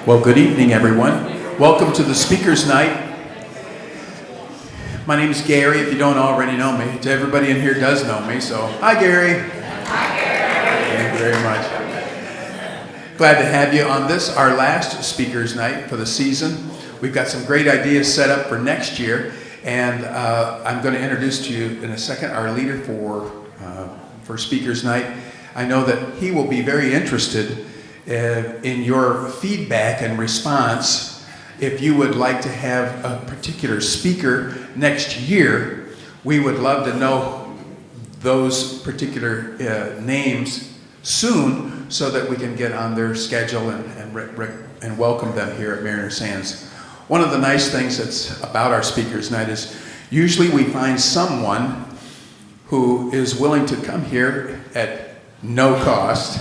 Well, good evening, everyone. Welcome to the Speakers Night. My name is Gary, if you don't already know me. Everybody in here does know me, so hi, Gary. Hi, Gary. Thank you very much. Glad to have you on this, our last Speakers Night for the season. We've got some great ideas set up for next year, and I'm going to introduce to you in a second our leader for Speakers Night. I know that he will be very interested in your feedback and response. If you would like to have a particular speaker next year, we would love to know those particular names soon so that we can get on their schedule and welcome them here at Mariner Sands. One of the nice things that's about our Speakers Night is usually we find someone who is willing to come here at no cost.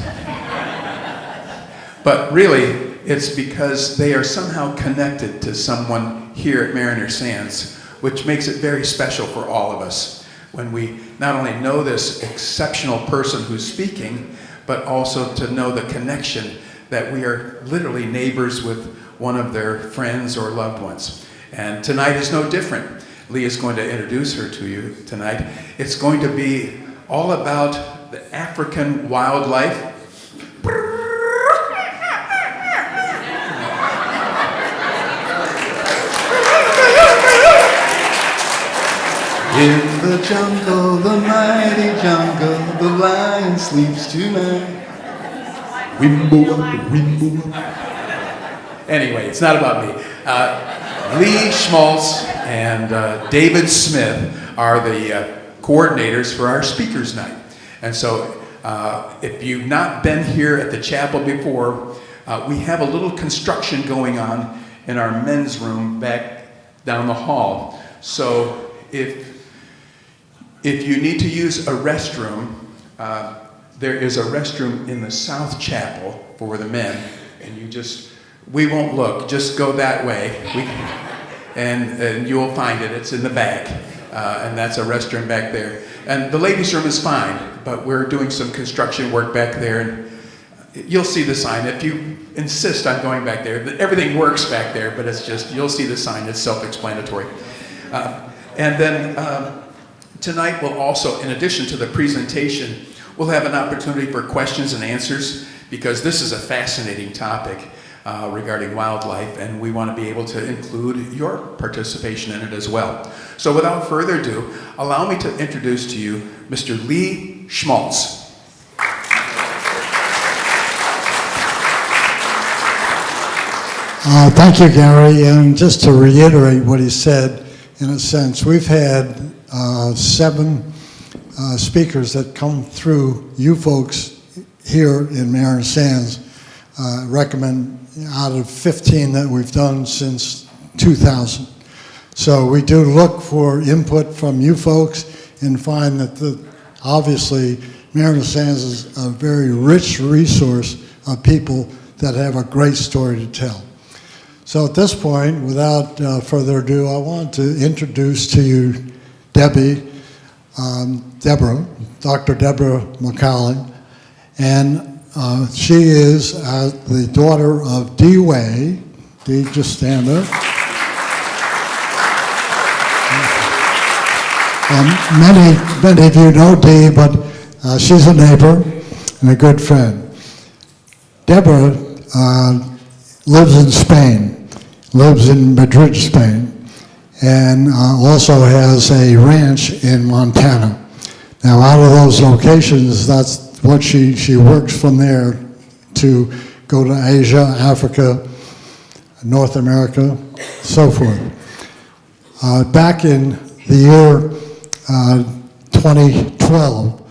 But really, it's because they are somehow connected to someone here at Mariner Sands, which makes it very special for all of us when we not only know this exceptional person who's speaking, but also to know the connection that we are literally neighbors with one of their friends or loved ones. And tonight is no different. Lee is going to introduce her to you tonight. It's going to be all about the African wildlife. In the jungle, the mighty jungle, the lion sleeps tonight. Wimbo. Anyway, it's not about me. Lee Schmaltz and David Smith are the coordinators for our Speakers Night. And so if you've not been here at the chapel before, we have a little construction going on in our men's room back down the hall. So if you need to use a restroom, there is a restroom in the South Chapel for the men, and we won't look, just go that way, and you'll find it. It's in the back, and that's a restroom back there. And the ladies' room is fine, but we're doing some construction work back there, and you'll see the sign. If you insist on going back there, everything works back there, but it's just, you'll see the sign, it's self-explanatory. And then tonight we'll also, in addition to the presentation, we'll have an opportunity for questions and answers, because this is a fascinating topic regarding wildlife, and we want to be able to include your participation in it as well. So without further ado, allow me to introduce to you Mr. Lee Schmaltz. Thank you, Gary. And just to reiterate what he said, in a sense, we've had 7 speakers that come through you folks here in Mariner Sands, recommend out of 15 that we've done since 2000. So we do look for input from you folks and find that obviously Mariner Sands is a very rich resource of people that have a great story to tell. So at this point, without further ado, I want to introduce to you Dr. Deborah McCallum, and she is the daughter of Dee Way. Dee, just stand up. Many of you know Dee, but she's a neighbor and a good friend. Deborah lives in Spain, lives in Madrid, Spain, and also has a ranch in Montana. Now, out of those locations, that's what she works from there to go to Asia, Africa, North America, so forth. Back in the year 2012,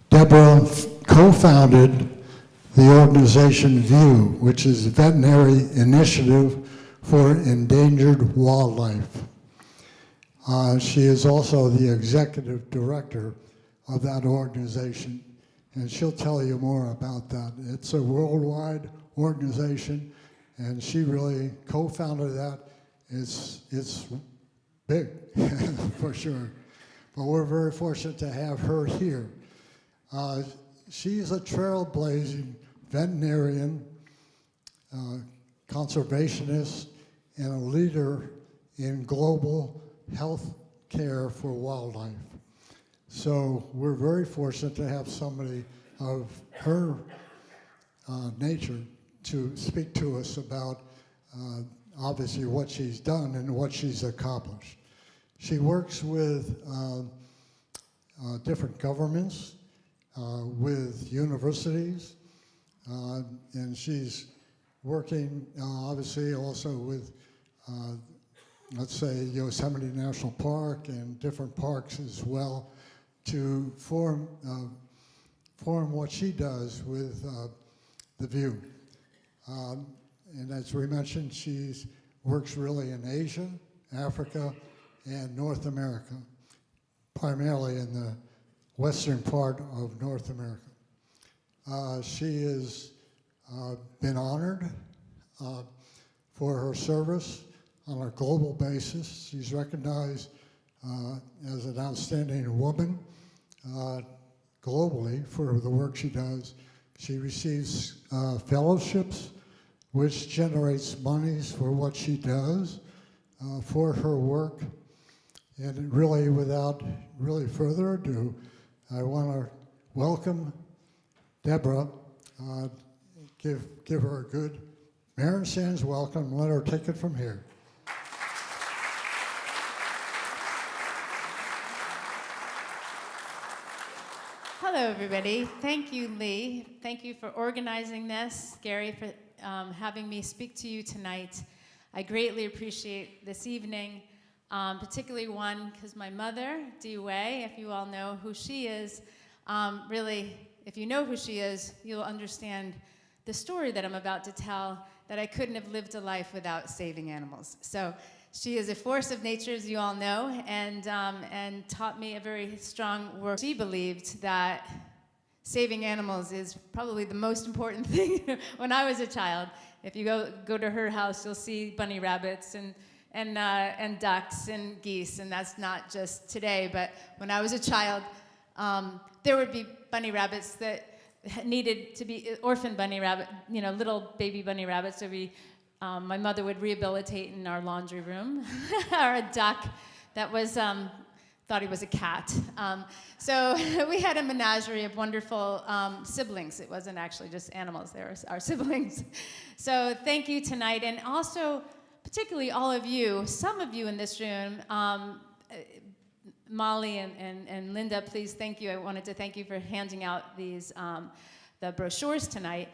Deborah co-founded the organization VIEW, which is Veterinary Initiative for Endangered Wildlife. She is also the executive director of that organization, and she'll tell you more about that. It's a worldwide organization, and she really co-founded that. It's big, for sure. But we're very fortunate to have her here. She's a trailblazing veterinarian conservationist, and a leader in global health care for wildlife. So we're very fortunate to have somebody of her nature to speak to us about obviously what she's done and what she's accomplished. She works with different governments, with universities, and she's working obviously also with, let's say, Yosemite National Park and different parks as well to form what she does with the view. And as we mentioned, she works really in Asia, Africa, and North America, primarily in the western part of North America. She has been honored for her service on a global basis. She's recognized as an outstanding woman globally for the work she does. She receives fellowships, which generates monies for what she does, for her work. And really, without really further ado, I want to welcome Deborah. Give her a good Marin Sands welcome. Let her take it from here. Hello, everybody. Thank you, Lee. Thank you for organizing this. Gary, for having me speak to you tonight. I greatly appreciate this evening, particularly one because my mother, Dee Wei, if you all know who she is, really, if you know who she is, you'll understand the story that I'm about to tell, that I couldn't have lived a life without saving animals. So she is a force of nature, as you all know, and taught me a very strong work. She believed that saving animals is probably the most important thing. When I was a child, if you go to her house, you'll see bunny rabbits and ducks and geese, and that's not just today, but when I was a child, there would be bunny rabbits that needed to be orphan bunny rabbit, little baby bunny rabbits. My mother would rehabilitate in our laundry room, or a duck that was thought he was a cat. So we had a menagerie of wonderful siblings. It wasn't actually just animals; they were our siblings. So thank you tonight, and also particularly all of you. Some of you in this room. Molly and Linda, please, thank you. I wanted to thank you for handing out these the brochures tonight.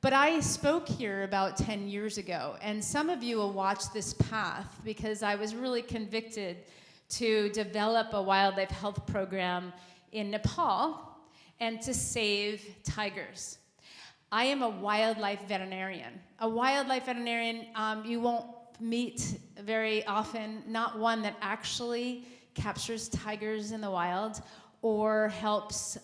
But I spoke here about 10 years ago, and some of you will watch this path because I was really convicted to develop a wildlife health program in Nepal and to save tigers. I am a wildlife veterinarian. A wildlife veterinarian you won't meet very often, not one that actually captures tigers in the wild or helps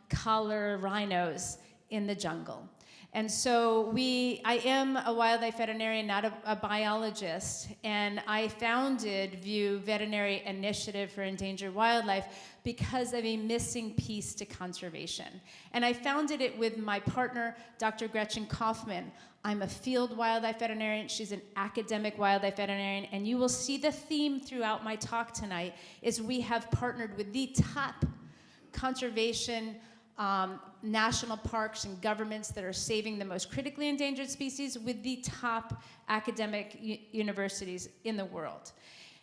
collar rhinos in the jungle. And so I am a wildlife veterinarian, not a biologist, and I founded VIEW Veterinary Initiative for Endangered Wildlife because of a missing piece to conservation. And I founded it with my partner, Dr. Gretchen Kaufman. I'm a field wildlife veterinarian, she's an academic wildlife veterinarian, and you will see the theme throughout my talk tonight is we have partnered with the top conservation national parks and governments that are saving the most critically endangered species with the top academic universities in the world.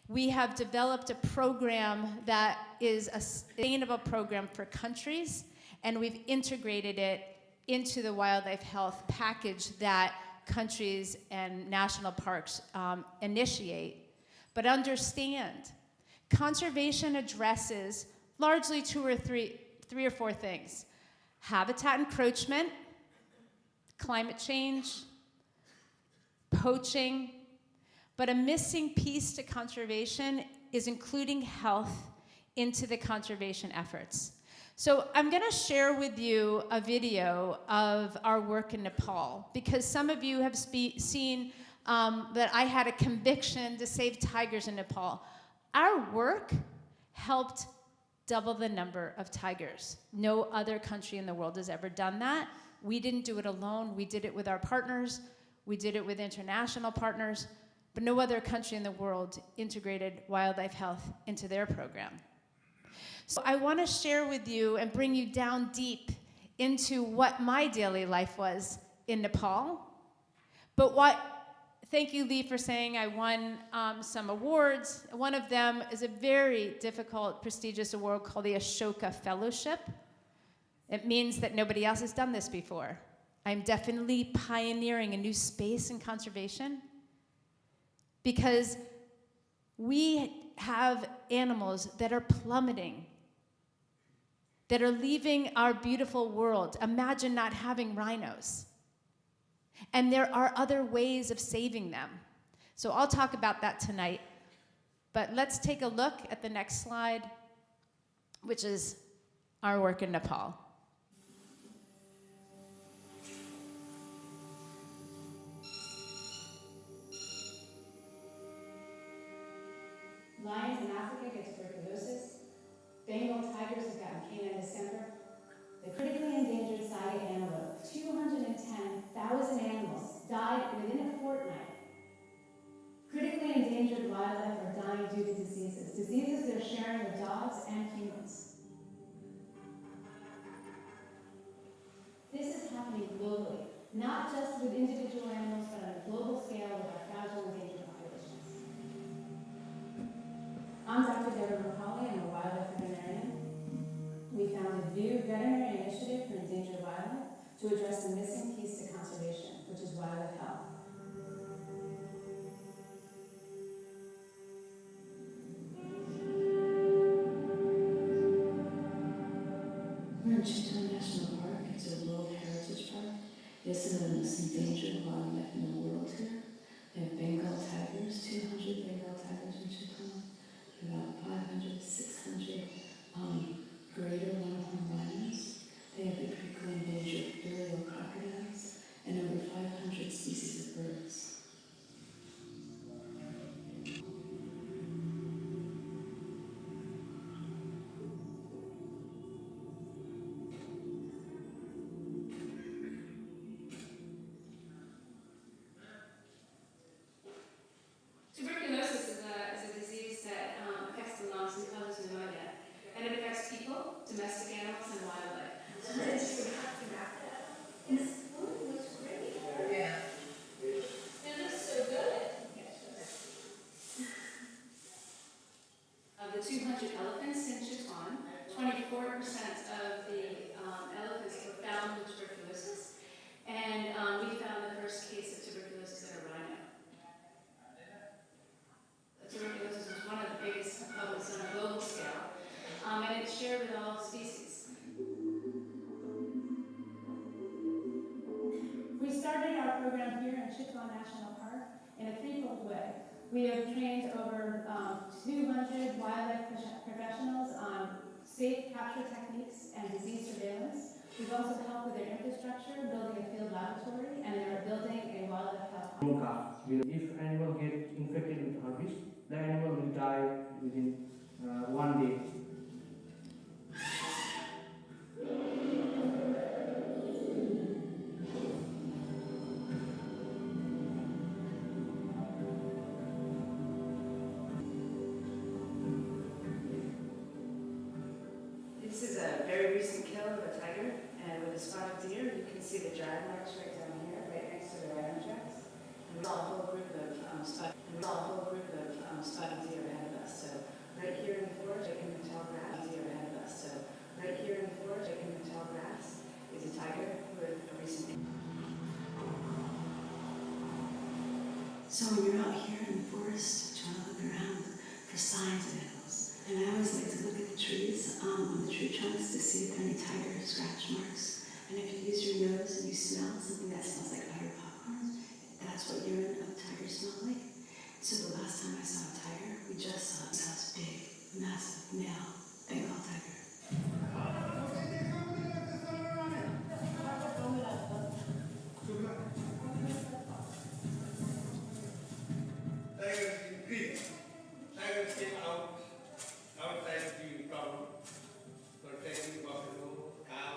We have developed a program that is a sustainable program for countries, and we've integrated it into the wildlife health package that countries and national parks initiate. But understand, conservation addresses largely three or four things: habitat encroachment, climate change, poaching, but a missing piece to conservation is including health into the conservation efforts. So I'm going to share with you a video of our work in Nepal, because some of you have seen that I had a conviction to save tigers in Nepal. Our work helped double the number of tigers. No other country in the world has ever done that. We didn't do it alone. We did it with our partners. We did it with international partners, but no other country in the world integrated wildlife health into their program. So I want to share with you and bring you down deep into what my daily life was in Nepal. But thank you, Lee, for saying I won some awards. One of them is a very difficult, prestigious award called the Ashoka Fellowship. It means that nobody else has done this before. I'm definitely pioneering a new space in conservation because we have animals that are plummeting, that are leaving our beautiful world. Imagine not having rhinos. And there are other ways of saving them. So I'll talk about that tonight. But let's take a look at the next slide, which is our work in Nepal. Lions in Africa get tuberculosis. Bengal tigers have gotten canine distemper. The critically endangered saga antelope, 210,000 animals died within a fortnight. Critically endangered wildlife are dying due to diseases they're sharing with dogs and humans. This is happening globally, not just with individual animals, but on a global scale with our fragile endangered populations. I'm Dr. Deborah McCauley. I'm a wildlife veterinarian. We founded VIEW Veterinary Initiative for Endangered Wildlife to address the missing piece to conservation, which is wildlife health. We're in Chitwan National Park. It's a World Heritage Park. This is the most endangered wildlife in the world here. They have Bengal tigers, 200 Bengal tigers in Chitwan, about 500 to 600 greater longhorn rhinos. They have the critically endangered burial crocodiles and over 500 species of birds. Tuberculosis is a disease that affects the lungs and causes pneumonia, and it affects people, domestic animals, and wildlife. Of the 200 elephants in Chitwan, 24% of the elephants were found with tuberculosis, and we found the first case of tuberculosis in a rhino. Tuberculosis is one of the biggest problems on a global scale, and it's shared with all species. We started our program here in Chitwan National Park in a threefold way. We have trained over 200 wildlife professionals on safe capture techniques and disease surveillance. We've also helped with their infrastructure, building a field laboratory, and they're building a wildlife health. If animal get infected with herpes, the animal will die within 1 day. This is a very recent kill of a tiger, and with a spotted deer, you can see the drag marks right down here, right next to the rhino tracks. And we saw a whole group of spotted deer ahead of us. So right here in the forest, in the tall grass, deer ahead of us. So right here in the forest, in the tall grass, is a tiger with a recent. So when you're out here in the forest, trying to look around for signs of animals, and I always like to look at the trees on the tree trunks to see if there are any tiger scratch marks. And if you use your nose and you smell something that smells like butter popcorn, that's what urine of tigers smell like. So the last time I saw a tiger, we just saw this big, massive male Bengal tiger. Tigers came outside the problem, protecting buffalo, cow.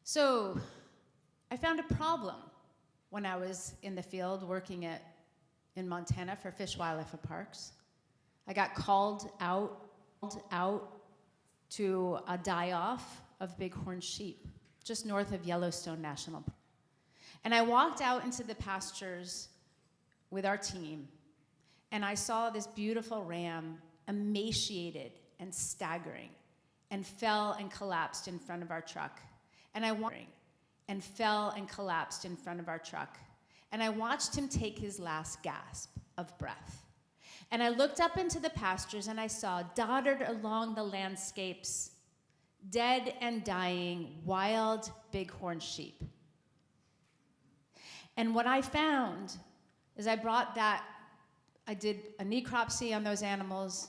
So I found a problem when I was in the field working in Montana for Fish, Wildlife, and Parks. I got called out to a die-off of bighorn sheep just north of Yellowstone National Park. And I walked out into the pastures with our team, and I saw this beautiful ram emaciated and staggering and fell and collapsed in front of our truck. And fell and collapsed in front of our truck. And I watched him take his last gasp of breath. And I looked up into the pastures and I saw dotted along the landscapes, dead and dying wild bighorn sheep. And what I found is I did a necropsy on those animals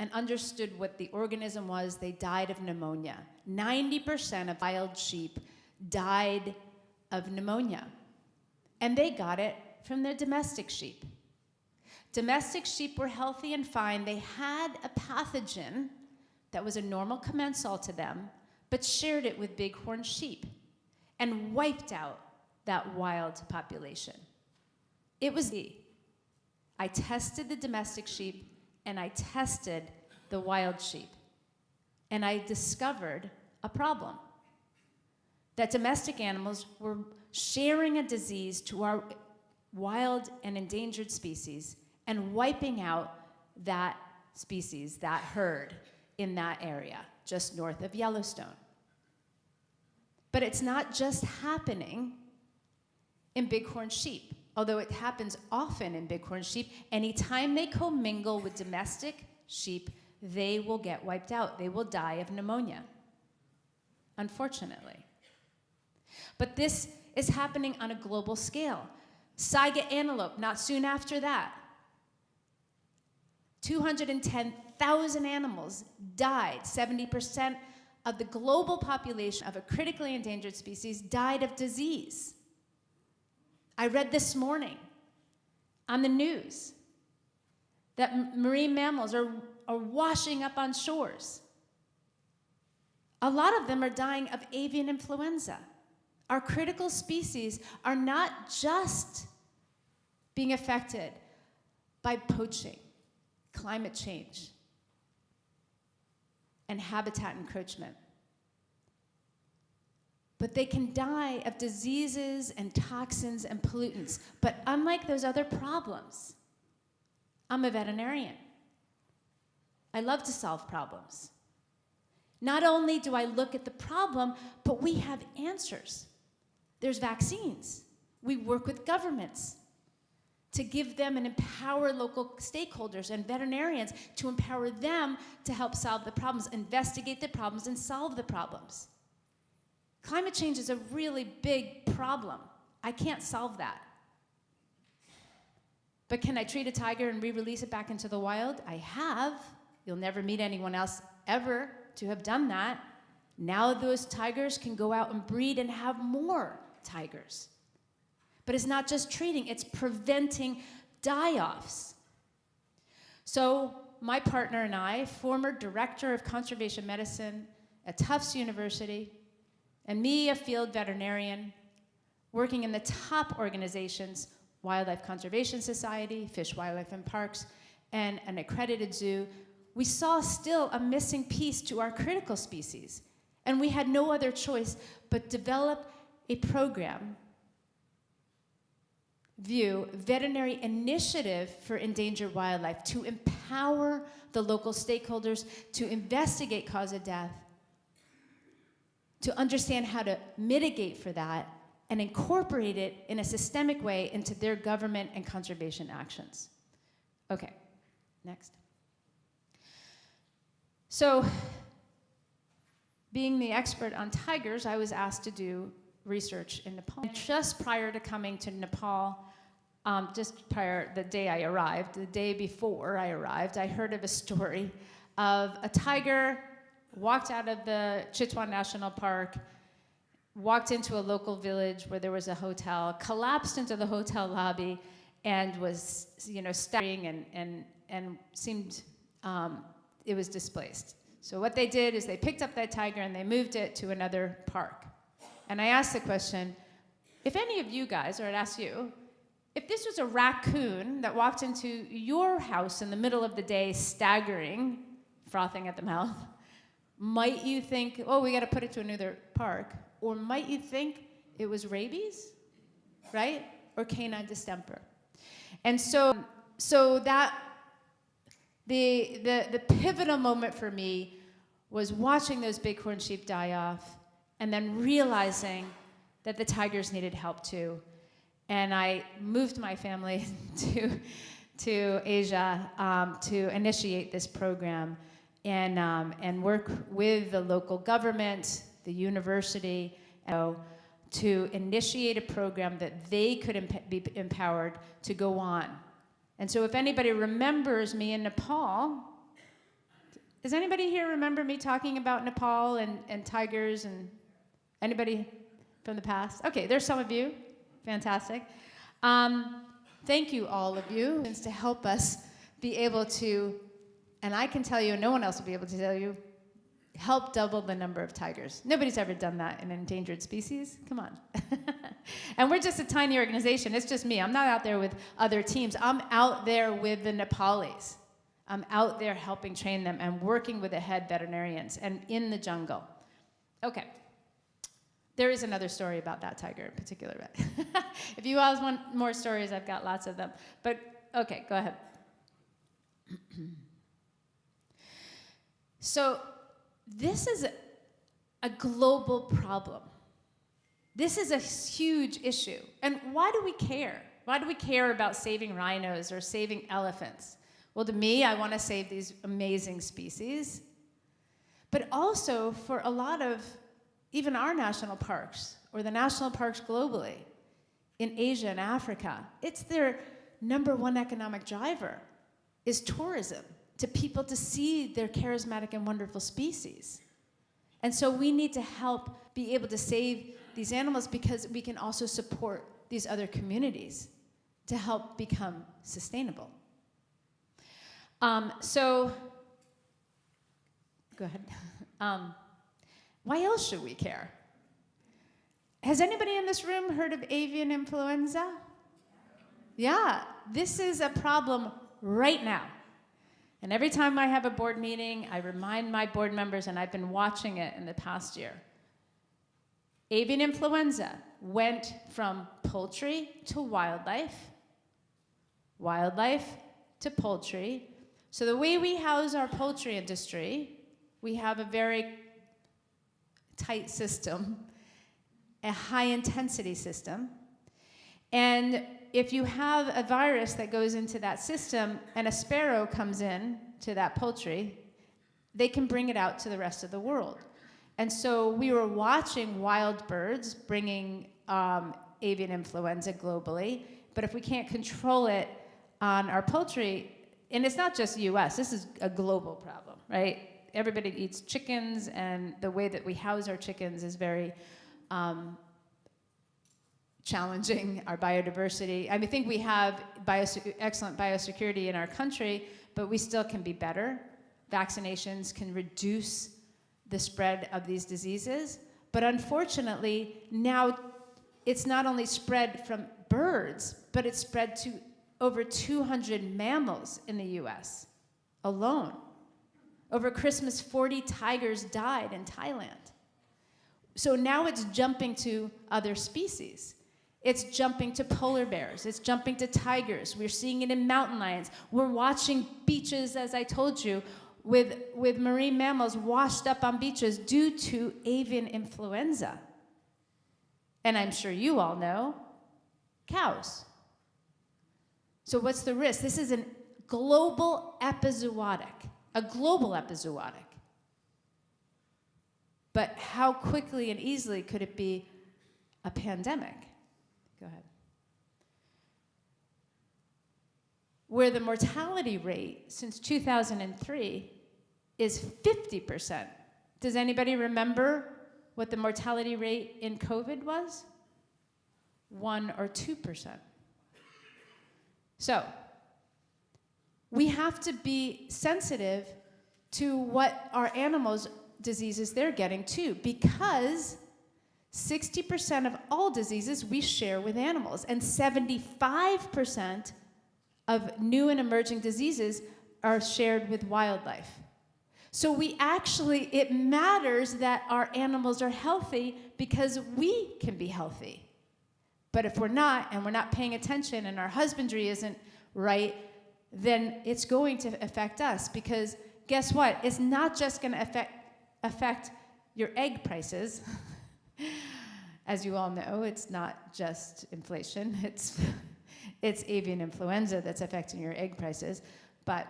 and understood what the organism was. They died of pneumonia. 90% of wild sheep died of pneumonia. And they got it from their domestic sheep. Domestic sheep were healthy and fine. They had a pathogen that was a normal commensal to them, but shared it with bighorn sheep and wiped out that wild population. It was I tested the domestic sheep and I tested the wild sheep. And I discovered a problem. That domestic animals were sharing a disease to our wild and endangered species and wiping out that species, that herd in that area, just north of Yellowstone. But it's not just happening in bighorn sheep, although it happens often in bighorn sheep. Anytime they commingle with domestic sheep, they will get wiped out. They will die of pneumonia, unfortunately. But this is happening on a global scale. Saiga antelope, not soon after that. 210,000 animals died. 70% of the global population of a critically endangered species died of disease. I read this morning on the news that marine mammals are washing up on shores. A lot of them are dying of avian influenza. Our critical species are not just being affected by poaching, climate change, and habitat encroachment, but they can die of diseases and toxins and pollutants. But unlike those other problems, I'm a veterinarian. I love to solve problems. Not only do I look at the problem, but we have answers. There's vaccines. We work with governments to give them and empower local stakeholders and veterinarians to empower them to help solve the problems, investigate the problems, and solve the problems. Climate change is a really big problem. I can't solve that. But can I treat a tiger and re-release it back into the wild? I have. You'll never meet anyone else ever to have done that. Now those tigers can go out and breed and have more tigers. But it's not just treating, it's preventing die-offs. So my partner and I, former director of conservation medicine at Tufts University, and me, a field veterinarian, working in the top organizations, Wildlife Conservation Society, Fish, Wildlife, and Parks, and an accredited zoo, we saw still a missing piece to our critical species. And we had no other choice but develop a program, veterinary initiative for endangered wildlife, to empower the local stakeholders to investigate cause of death, to understand how to mitigate for that, and incorporate it in a systemic way into their government and conservation actions. Okay, next. So, being the expert on tigers, I was asked to do research in Nepal. And just prior to coming to Nepal, the day I arrived, the day before I arrived, I heard of a story of a tiger walked out of the Chitwan National Park, walked into a local village where there was a hotel, collapsed into the hotel lobby, and was, staggering and seemed, it was displaced. So what they did is they picked up that tiger and they moved it to another park. And I asked the question, if any of you guys, or I'd ask you, if this was a raccoon that walked into your house in the middle of the day, staggering, frothing at the mouth, might you think, oh, we got to put it to another park? Or might you think it was rabies, right? Or canine distemper? And so that the pivotal moment for me was watching those bighorn sheep die off and then realizing that the tigers needed help too. And I moved my family to Asia to initiate this program and work with the local government, the university, to initiate a program that they could be empowered to go on. And so if anybody remembers me in Nepal, does anybody here remember me talking about Nepal and tigers and anybody from the past? Okay, there's some of you. Fantastic. Thank you, all of you, to help us be able to, and I can tell you, and no one else will be able to tell you, help double the number of tigers. Nobody's ever done that in an endangered species. Come on. And we're just a tiny organization. It's just me. I'm not out there with other teams. I'm out there with the Nepalis. I'm out there helping train them and working with the head veterinarians and in the jungle. Okay. There is another story about that tiger in particular. But if you all want more stories, I've got lots of them. But, okay, go ahead. So, this is a global problem. This is a huge issue. And why do we care? Why do we care about saving rhinos or saving elephants? Well, to me, I want to save these amazing species. But also for a lot of even our national parks or the national parks globally in Asia and Africa, it's their #1 economic driver is tourism, to people to see their charismatic and wonderful species. And so we need to help be able to save these animals because we can also support these other communities to help become sustainable. So, go ahead. Why else should we care? Has anybody in this room heard of avian influenza? Yeah, this is a problem right now. And every time I have a board meeting, I remind my board members, and I've been watching it in the past year. Avian influenza went from poultry to wildlife, wildlife to poultry. So the way we house our poultry industry, we have a very tight system, a high-intensity system. And if you have a virus that goes into that system and a sparrow comes in to that poultry, they can bring it out to the rest of the world. And so we were watching wild birds bringing avian influenza globally, but if we can't control it on our poultry, and it's not just US, this is a global problem, right? Everybody eats chickens, and the way that we house our chickens is very challenging our biodiversity. I think we have excellent biosecurity in our country, but we still can be better. Vaccinations can reduce the spread of these diseases, but unfortunately, now it's not only spread from birds, but it's spread to over 200 mammals in the US alone. Over Christmas, 40 tigers died in Thailand. So now it's jumping to other species. It's jumping to polar bears. It's jumping to tigers. We're seeing it in mountain lions. We're watching beaches, as I told you, with marine mammals washed up on beaches due to avian influenza. And I'm sure you all know, cows. So what's the risk? This is a global epizootic. But how quickly and easily could it be a pandemic? Go ahead. Where the mortality rate since 2003 is 50%. Does anybody remember what the mortality rate in COVID was? 1 or 2%. So, we have to be sensitive to what our animals' diseases they're getting too, because 60% of all diseases we share with animals, and 75% of new and emerging diseases are shared with wildlife. So it matters that our animals are healthy because we can be healthy. But if we're not, and we're not paying attention, and our husbandry isn't right, then it's going to affect us, because guess what? It's not just going to affect your egg prices. As you all know, it's not just inflation. It's avian influenza that's affecting your egg prices, but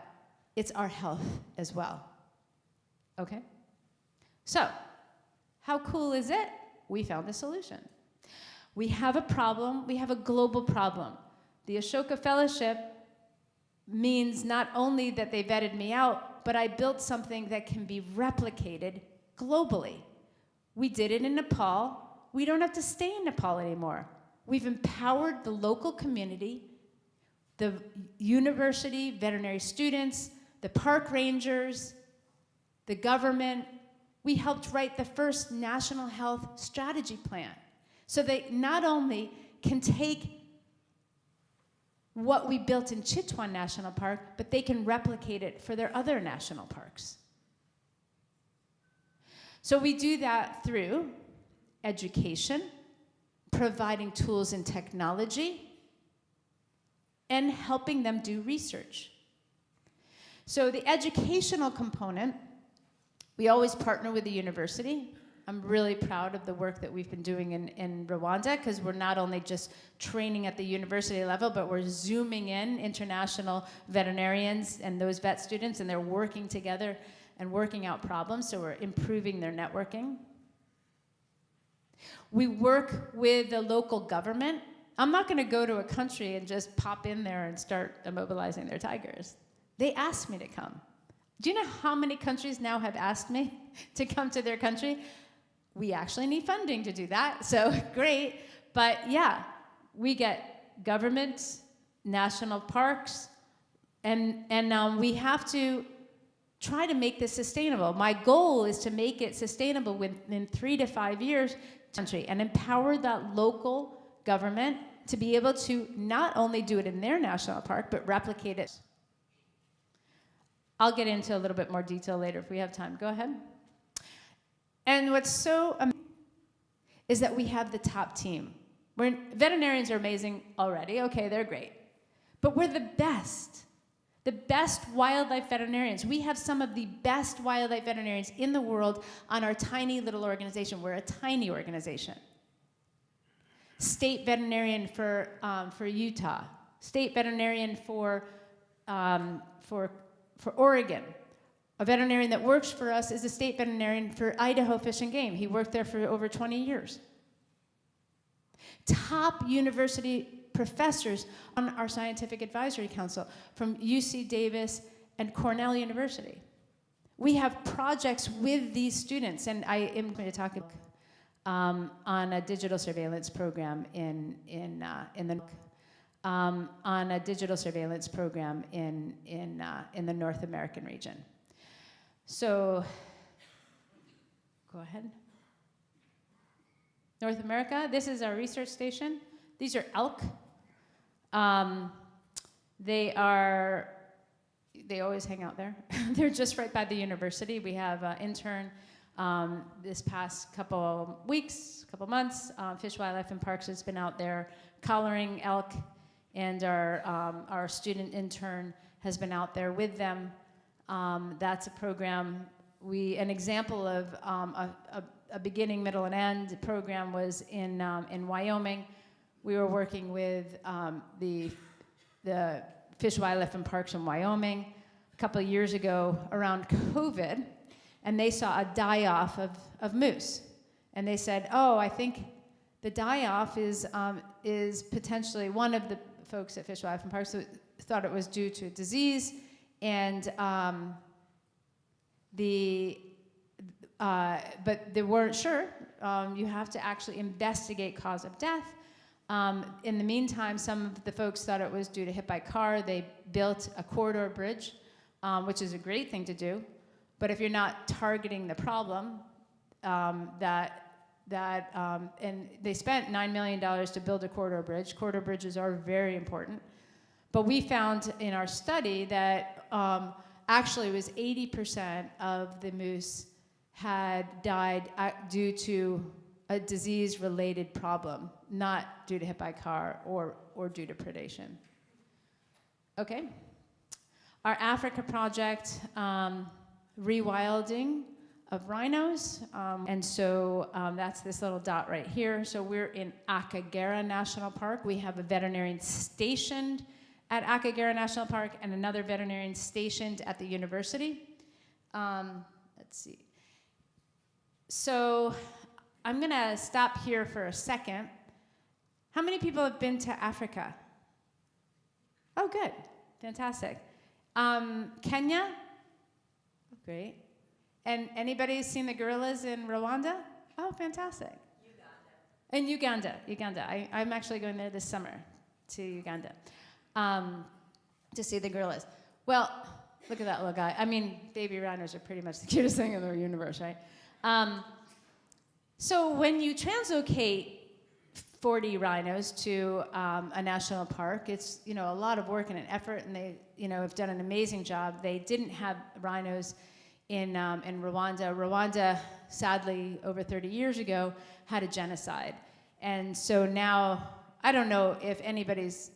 it's our health as well. Okay? So, how cool is it? We found a solution. We have a problem. We have a global problem. The Ashoka Fellowship means not only that they vetted me out, but I built something that can be replicated globally. We did it in Nepal. We don't have to stay in Nepal anymore. We've empowered the local community, the university, veterinary students, the park rangers, the government. We helped write the first national health strategy plan. So they not only can take what we built in Chitwan National Park, but they can replicate it for their other national parks. So we do that through education, providing tools and technology, and helping them do research. So the educational component, we always partner with the university. I'm really proud of the work that we've been doing in Rwanda, because we're not only just training at the university level, but we're zooming in international veterinarians and those vet students, and they're working together and working out problems, so we're improving their networking. We work with the local government. I'm not gonna go to a country and just pop in there and start immobilizing their tigers. They asked me to come. Do you know how many countries now have asked me to come to their country? We actually need funding to do that, so great. But yeah, we get government, national parks, and we have to try to make this sustainable. My goal is to make it sustainable within 3 to 5 years, country, and empower that local government to be able to not only do it in their national park, but replicate it. I'll get into a little bit more detail later if we have time. Go ahead. And what's so amazing is that we have the top team. Veterinarians are amazing already. Okay, they're great. But we're the best wildlife veterinarians. We have some of the best wildlife veterinarians in the world on our tiny little organization. We're a tiny organization. State veterinarian for Utah. State veterinarian for Oregon. A veterinarian that works for us is a state veterinarian for Idaho Fish and Game. He worked there for over 20 years. Top university professors on our scientific advisory council from UC Davis and Cornell University. We have projects with these students, and I am going to talk on a digital surveillance program in the North American region. So, go ahead. North America, this is our research station. These are elk. They always hang out there. They're just right by the university. We have an intern this past couple months. Fish, Wildlife, and Parks has been out there collaring elk, and our student intern has been out there with them. That's a program. An example of a beginning, middle, and end program was in Wyoming. We were working with the Fish, Wildlife, and Parks in Wyoming a couple of years ago around COVID, and they saw a die-off of moose. And they said, oh, I think the die-off is potentially, one of the folks at Fish, Wildlife, and Parks thought it was due to a disease, and but they weren't sure. You have to actually investigate cause of death. In the meantime, some of the folks thought it was due to hit by car. They built a corridor bridge, which is a great thing to do. But if you're not targeting the problem, and they spent $9 million to build a corridor bridge. Corridor bridges are very important. But we found in our study that actually it was 80% of the moose had died due to a disease-related problem, not due to hit by car or due to predation. Okay. Our Africa project, rewilding of rhinos, and so that's this little dot right here. So we're in Akagera National Park. We have a veterinarian stationed at Akagera National Park and another veterinarian stationed at the university. Let's see. So I'm gonna stop here for a second. How many people have been to Africa? Oh, good, fantastic. Kenya? Great. And anybody seen the gorillas in Rwanda? Oh, fantastic. Uganda. In Uganda. I'm actually going there this summer to Uganda to see the gorillas. Well, look at that little guy. I mean, baby rhinos are pretty much the cutest thing in the universe, right? So when you translocate 40 rhinos to a national park, it's a lot of work and an effort, and they have done an amazing job. They didn't have rhinos in Rwanda. Rwanda, sadly, over 30 years ago, had a genocide. And so now, I don't know if anybody's,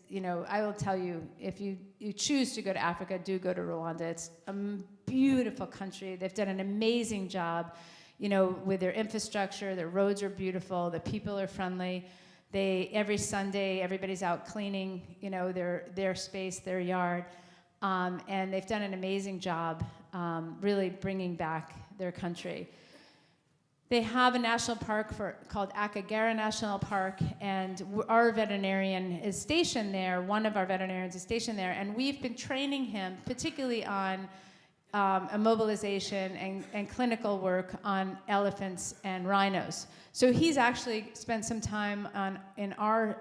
I will tell you, if you choose to go to Africa, do go to Rwanda. It's a beautiful country. They've done an amazing job, with their infrastructure. Their roads are beautiful. The people are friendly. Every Sunday, everybody's out cleaning, their space, their yard. And they've done an amazing job really bringing back their country. They have a national park called Akagera National Park, and our veterinarian is stationed there. One of our veterinarians is stationed there, and we've been training him, particularly on immobilization and clinical work on elephants and rhinos. So he's actually spent some time in our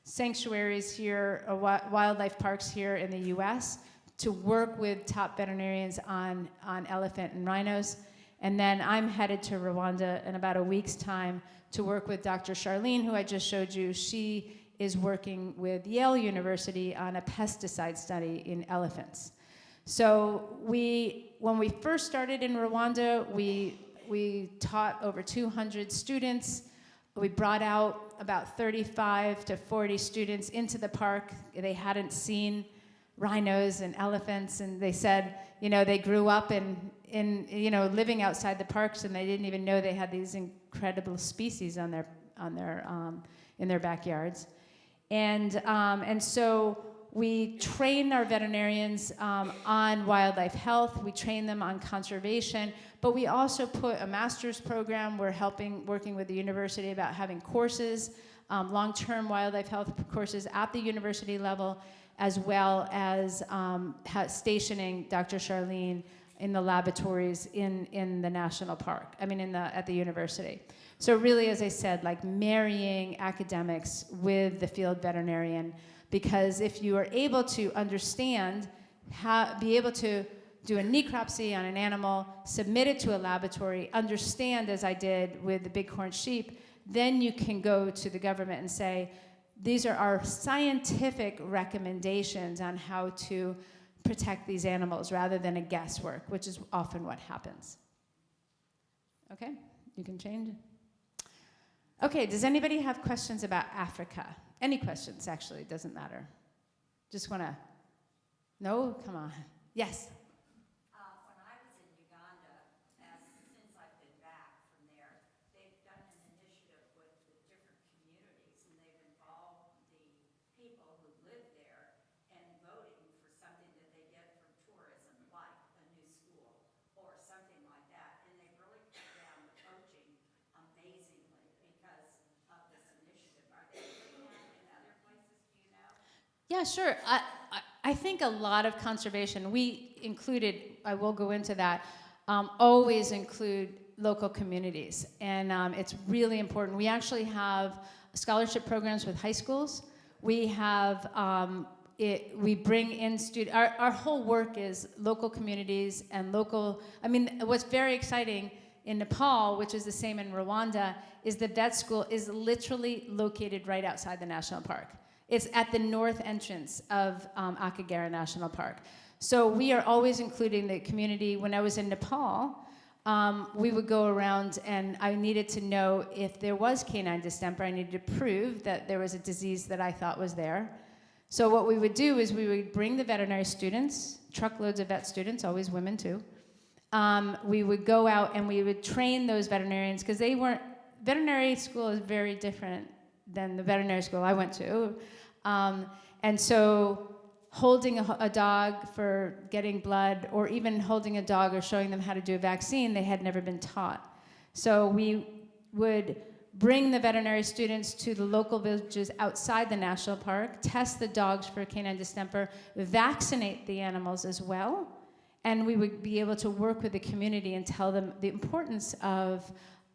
sanctuaries here, wildlife parks here in the U.S., to work with top veterinarians on elephant and rhinos. And then I'm headed to Rwanda in about a week's time to work with Dr. Charlene, who I just showed you. She is working with Yale University on a pesticide study in elephants. So when we first started in Rwanda, we taught over 200 students. We brought out about 35 to 40 students into the park. They hadn't seen rhinos and elephants, and they said, they grew up in living outside the parks, and they didn't even know they had these incredible species in their backyards. And so we train our veterinarians on wildlife health. We train them on conservation, but we also put a master's program. We're working with the university about having courses, long-term wildlife health courses at the university level, as well as stationing Dr. Charlene in the laboratories in the national park, at the university. So really, as I said, like marrying academics with the field veterinarian, because if you are able to understand, be able to do a necropsy on an animal, submit it to a laboratory, understand, as I did with the bighorn sheep, then you can go to the government and say, these are our scientific recommendations on how to protect these animals, rather than a guesswork, which is often what happens. Okay, you can change. Okay, does anybody have questions about Africa? Any questions, actually, it doesn't matter. Just wanna, no, come on, yes. When I was in Uganda, since I've been back from there, they've done an initiative with the different communities, and they've involved the people who live there in voting for something that they get from tourism, like a new school or something like that. And they've really cut down the poaching amazingly because of this initiative. Are they doing that in other places, do you know? Yeah, sure. I think a lot of conservation, we included, I will go into that, always include local communities. And it's really important. We actually have scholarship programs with high schools. We have we bring in students. Our whole work is local communities and local. I mean, what's very exciting in Nepal, which is the same in Rwanda, is the vet school is literally located right outside the national park. It's at the north entrance of Akagera National Park. So we are always including the community. When I was in Nepal, we would go around, and I needed to know if there was canine distemper. I needed to prove that there was a disease that I thought was there. So what we would do is we would bring the veterinary students, truckloads of vet students, always women too. We would go out and we would train those veterinarians, because veterinary school is very different than the veterinary school I went to. And so holding a dog for getting blood, or even holding a dog or showing them how to do a vaccine, they had never been taught. So we would bring the veterinary students to the local villages outside the national park, test the dogs for canine distemper, vaccinate the animals as well, and we would be able to work with the community and tell them the importance of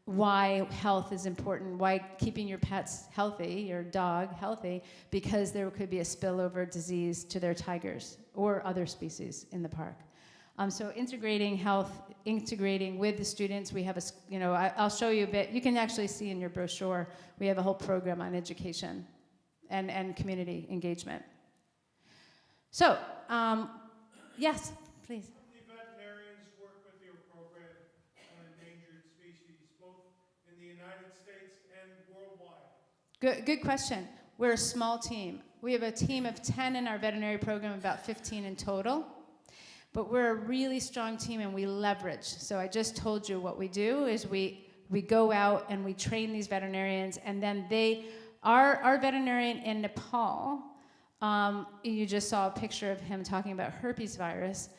why health is important, why keeping your pets healthy, your dog healthy, because there could be a spillover disease to their tigers or other species in the park. So integrating health, integrating with the students, we have I'll show you a bit. You can actually see in your brochure, we have a whole program on education and community engagement. So, yes, please. The veterinarians work with your program on endangered species, both in the United States and worldwide? Good question. We're a small team. We have a team of 10 in our veterinary program, about 15 in total. But we're a really strong team, and we leverage. So I just told you what we do is we go out and we train these veterinarians, and then our veterinarian in Nepal, you just saw a picture of him talking about herpes virus.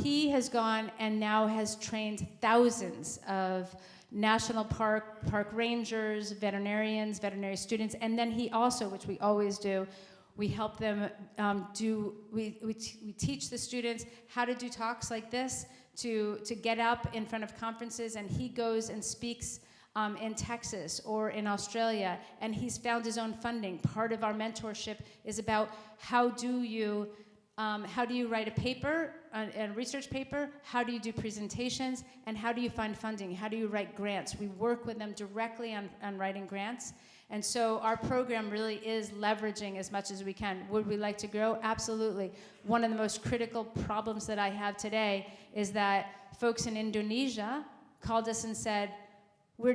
He has gone and now has trained thousands of national park rangers, veterinarians, veterinary students, and then he also, which we always do, we help them we teach the students how to do talks like this, to get up in front of conferences, and he goes and speaks in Texas or in Australia, and he's found his own funding. Part of our mentorship is about how do you write a paper, a research paper, how do you do presentations, and how do you find funding, how do you write grants. We work with them directly on writing grants. And so our program really is leveraging as much as we can. Would we like to grow? Absolutely. One of the most critical problems that I have today is that folks in Indonesia called us and said, we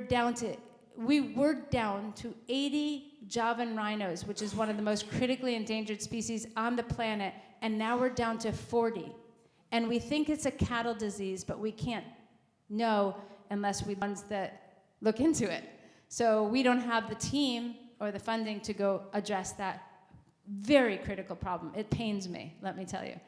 were down to 80 Javan rhinos, which is one of the most critically endangered species on the planet, and now we're down to 40. And we think it's a cattle disease, but we can't know unless we're the ones that look into it. So we don't have the team or the funding to go address that very critical problem. It pains me, let me tell you.